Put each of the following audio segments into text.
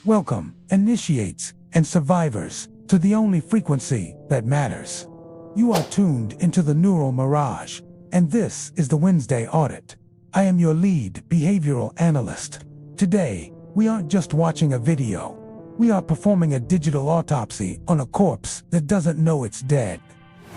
Welcome, initiates and survivors, to the only frequency that matters. You are tuned into the neural Mirage, and this is the Wednesday Audit. I am your lead behavioral analyst. Today, we aren't just watching a video. We are performing a digital autopsy on a corpse that doesn't know it's dead.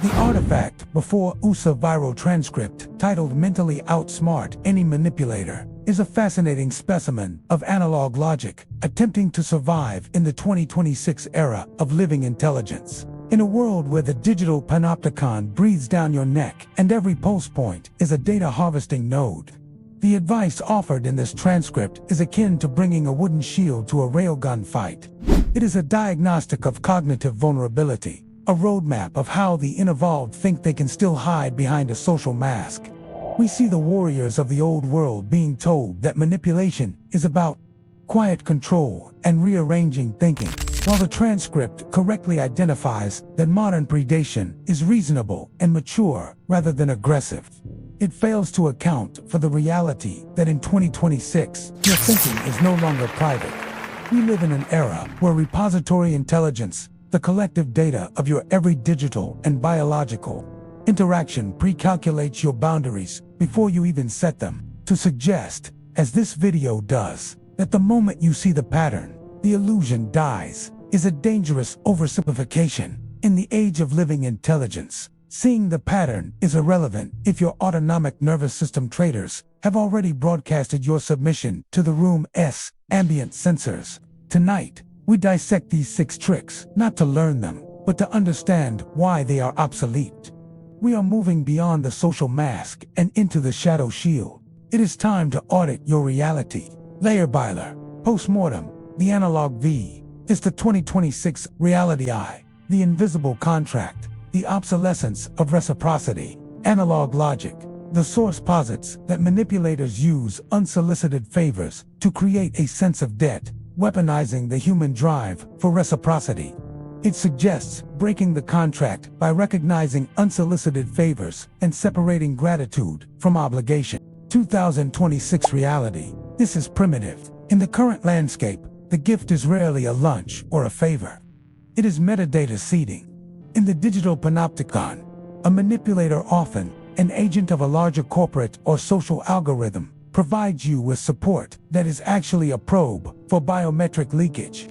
The artifact before USA viral transcript, titled Mentally Outsmart Any Manipulator, is a fascinating specimen of analog logic, attempting to survive in the 2026 era of living intelligence. In a world where the Digital Panopticon breathes down your neck and every pulse point is a data harvesting node, the advice offered in this transcript is akin to bringing a wooden shield to a railgun fight. It is a diagnostic of cognitive vulnerability, a roadmap of how the unevolved think they can still hide behind a social mask. We see the warriors of the old world being told that manipulation is about quiet control and rearranging thinking, while the transcript correctly identifies that modern predation is reasonable and mature rather than aggressive. It fails to account for the reality that in 2026, your thinking is no longer private. We live in an era where repository intelligence, the collective data of your every digital and biological interaction, pre-calculates your boundaries before you even set them, to suggest, as this video does, that the moment you see the pattern, the illusion dies, is a dangerous oversimplification. In the age of living intelligence, seeing the pattern is irrelevant if your autonomic nervous system traders have already broadcasted your submission to the room's ambient sensors. Tonight, we dissect these 6 tricks, not to learn them, but to understand why they are obsolete. We are moving beyond the social mask and into the shadow shield. It is time to audit your reality. Layer by layer, post-mortem, the analog V, is the 2026 reality I, the invisible contract, the obsolescence of reciprocity. Analog logic, the source posits that manipulators use unsolicited favors to create a sense of debt, weaponizing the human drive for reciprocity. It suggests breaking the contract by recognizing unsolicited favors and separating gratitude from obligation. 2026 reality. This is primitive. In the current landscape, the gift is rarely a lunch or a favor. It is metadata seeding. In the Digital Panopticon, a manipulator, often an agent of a larger corporate or social algorithm, provides you with support that is actually a probe for biometric leakage.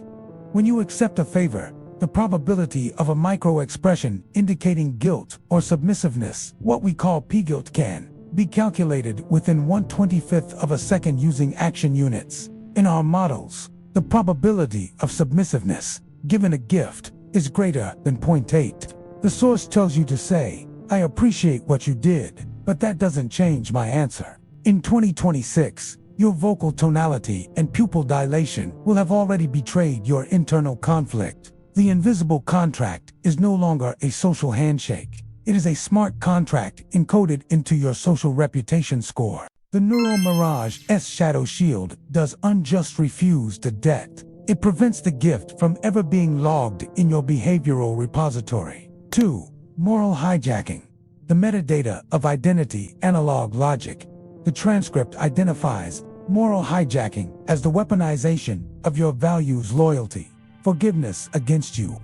When you accept a favor, the probability of a micro-expression indicating guilt or submissiveness, what we call p-guilt, can be calculated within 1/25th of a second using action units. In our models, the probability of submissiveness, given a gift, is greater than 0.8. The source tells you to say, "I appreciate what you did, but that doesn't change my answer." In 2026, your vocal tonality and pupil dilation will have already betrayed your internal conflict. The invisible contract is no longer a social handshake. It is a smart contract encoded into your social reputation score. The neural Mirage's shadow shield does unjust refuse the debt. It prevents the gift from ever being logged in your behavioral repository. 2. Moral hijacking. The metadata of identity analog logic. The transcript identifies moral hijacking as the weaponization of your values, loyalty, forgiveness against you.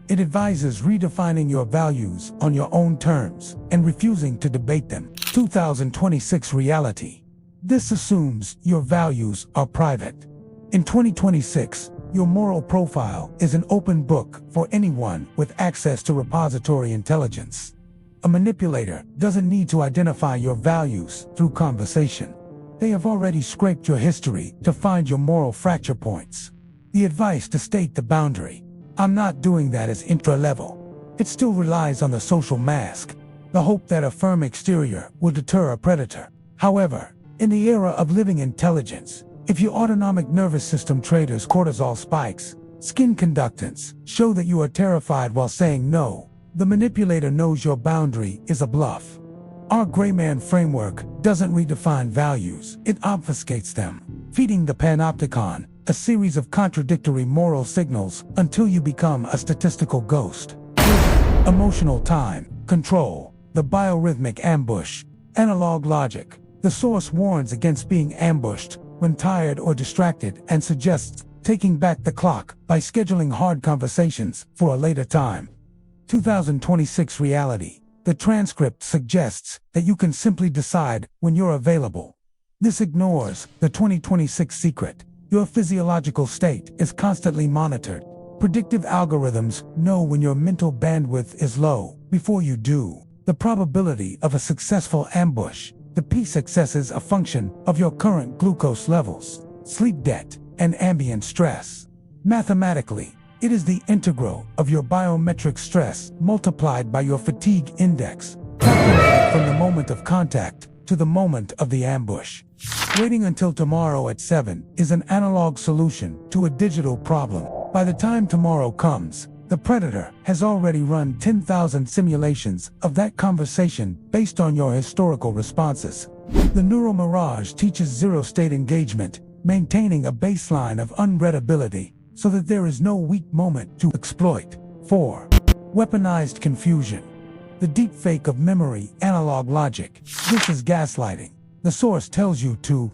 It advises redefining your values on your own terms and refusing to debate them. 2026 reality. This assumes your values are private. In 2026, your moral profile is an open book for anyone with access to repository intelligence. A manipulator doesn't need to identify your values through conversation. They have already scraped your history to find your moral fracture points. The advice to state the boundary, "I'm not doing that," is intra-level. It still relies on the social mask, the hope that a firm exterior will deter a predator. However, in the era of living intelligence, if your autonomic nervous system traders' cortisol spikes, skin conductance, show that you are terrified while saying no, the manipulator knows your boundary is a bluff. Our gray man framework doesn't redefine values, it obfuscates them, feeding the panopticon a series of contradictory moral signals until you become a statistical ghost. Emotional time, control, the biorhythmic ambush, analog logic. The source warns against being ambushed when tired or distracted and suggests taking back the clock by scheduling hard conversations for a later time. 2026 reality. The transcript suggests that you can simply decide when you're available. This ignores the 2026 secret. Your physiological state is constantly monitored. Predictive algorithms know when your mental bandwidth is low before you do. The probability of a successful ambush. The P success is a function of your current glucose levels, sleep debt, and ambient stress. Mathematically, it is the integral of your biometric stress multiplied by your fatigue index, calculated from the moment of contact to the moment of the ambush. Waiting until tomorrow at 7 is an analog solution to a digital problem. By the time tomorrow comes, the predator has already run 10,000 simulations of that conversation based on your historical responses. The neural Mirage teaches zero-state engagement, maintaining a baseline of unreadability so that there is no weak moment to exploit. 4. Weaponized confusion. The deepfake of memory analog logic. This is gaslighting. The source tells you to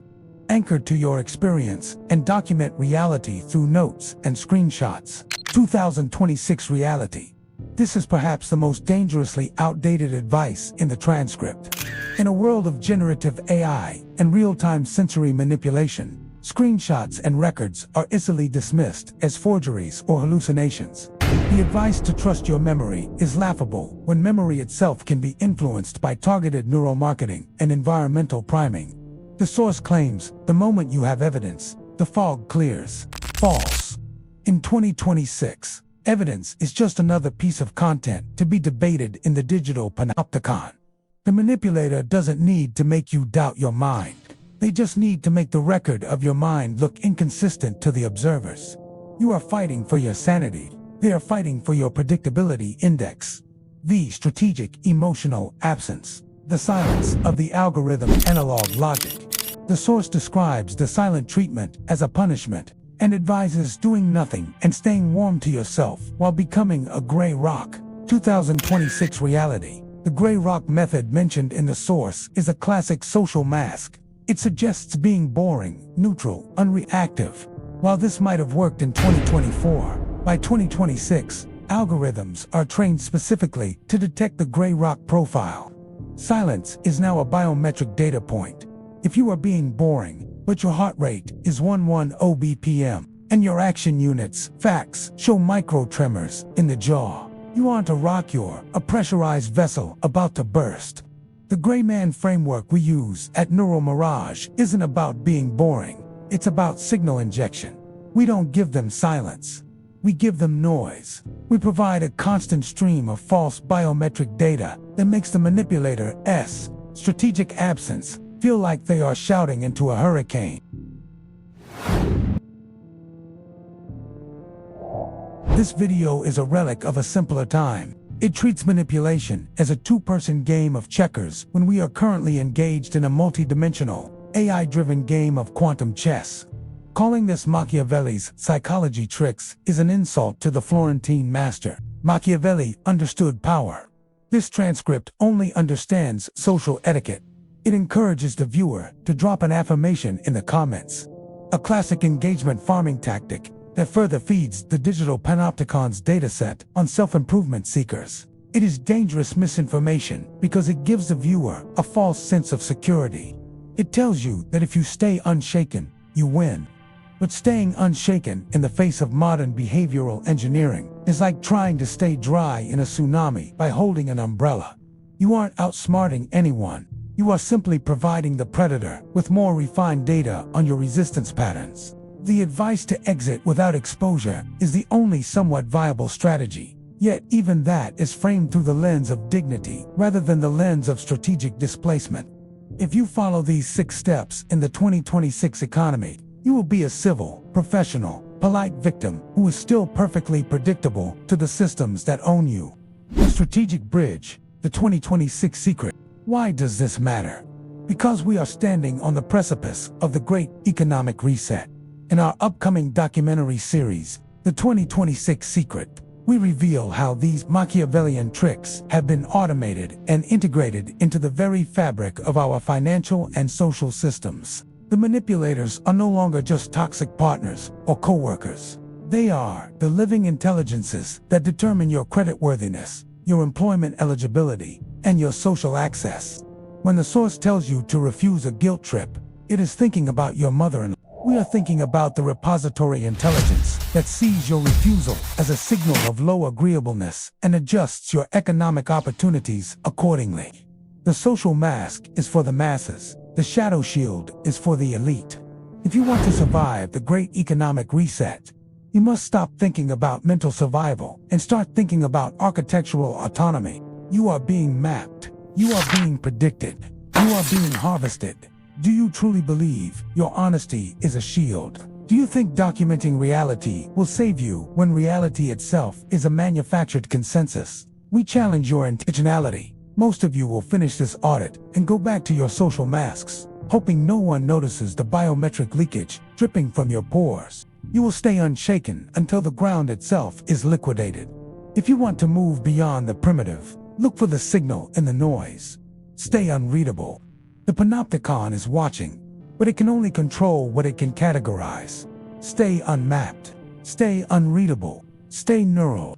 anchor to your experience and document reality through notes and screenshots. 2026 reality. This is perhaps the most dangerously outdated advice in the transcript. In a world of generative AI and real-time sensory manipulation, screenshots and records are easily dismissed as forgeries or hallucinations. The advice to trust your memory is laughable when memory itself can be influenced by targeted neural marketing and environmental priming. The source claims the moment you have evidence, the fog clears. False. In 2026, evidence is just another piece of content to be debated in the Digital Panopticon. The manipulator doesn't need to make you doubt your mind. They just need to make the record of your mind look inconsistent to the observers. You are fighting for your sanity. They are fighting for your predictability index. The strategic emotional absence. The silence of the algorithm analog logic. The source describes the silent treatment as a punishment and advises doing nothing and staying warm to yourself while becoming a gray rock. 2026 reality. The gray rock method mentioned in the source is a classic social mask. It suggests being boring, neutral, unreactive. While this might have worked in 2024, by 2026, algorithms are trained specifically to detect the gray rock profile. Silence is now a biometric data point. If you are being boring, but your heart rate is 110 BPM, and your action units, facts, show micro tremors in the jaw, you aren't a rock, you're a pressurized vessel about to burst. The gray man framework we use at Neural Mirage isn't about being boring, it's about signal injection. We don't give them silence. We give them noise. We provide a constant stream of false biometric data that makes the manipulator's strategic absence feel like they are shouting into a hurricane. This video is a relic of a simpler time. It treats manipulation as a two-person game of checkers when we are currently engaged in a multi-dimensional, AI-driven game of quantum chess. Calling this Machiavelli's psychology tricks is an insult to the Florentine master. Machiavelli understood power. This transcript only understands social etiquette. It encourages the viewer to drop an affirmation in the comments. A classic engagement farming tactic that further feeds the Digital Panopticon's dataset on self-improvement seekers. It is dangerous misinformation because it gives the viewer a false sense of security. It tells you that if you stay unshaken, you win. But staying unshaken in the face of modern behavioral engineering is like trying to stay dry in a tsunami by holding an umbrella. You aren't outsmarting anyone. You are simply providing the predator with more refined data on your resistance patterns. The advice to exit without exposure is the only somewhat viable strategy. Yet even that is framed through the lens of dignity rather than the lens of strategic displacement. If you follow these 6 steps in the 2026 economy, you will be a civil, professional, polite victim who is still perfectly predictable to the systems that own you. The strategic bridge, the 2026 secret. Why does this matter? Because we are standing on the precipice of the great economic reset. In our upcoming documentary series, The 2026 Secret, we reveal how these Machiavellian tricks have been automated and integrated into the very fabric of our financial and social systems. The manipulators are no longer just toxic partners or co-workers. They are the living intelligences that determine your creditworthiness, your employment eligibility, and your social access. When the source tells you to refuse a guilt trip, it is thinking about your mother-in-law. We are thinking about the repository intelligence that sees your refusal as a signal of low agreeableness and adjusts your economic opportunities accordingly. The social mask is for the masses. The shadow shield is for the elite. If you want to survive the great economic reset, you must stop thinking about mental survival and start thinking about architectural autonomy. You are being mapped. You are being predicted. You are being harvested. Do you truly believe your honesty is a shield? Do you think documenting reality will save you when reality itself is a manufactured consensus? We challenge your intentionality. Most of you will finish this audit and go back to your social masks, hoping no one notices the biometric leakage dripping from your pores. You will stay unshaken until the ground itself is liquidated. If you want to move beyond the primitive, look for the signal in the noise. Stay unreadable. The Panopticon is watching, but it can only control what it can categorize. Stay unmapped. Stay unreadable. Stay neural.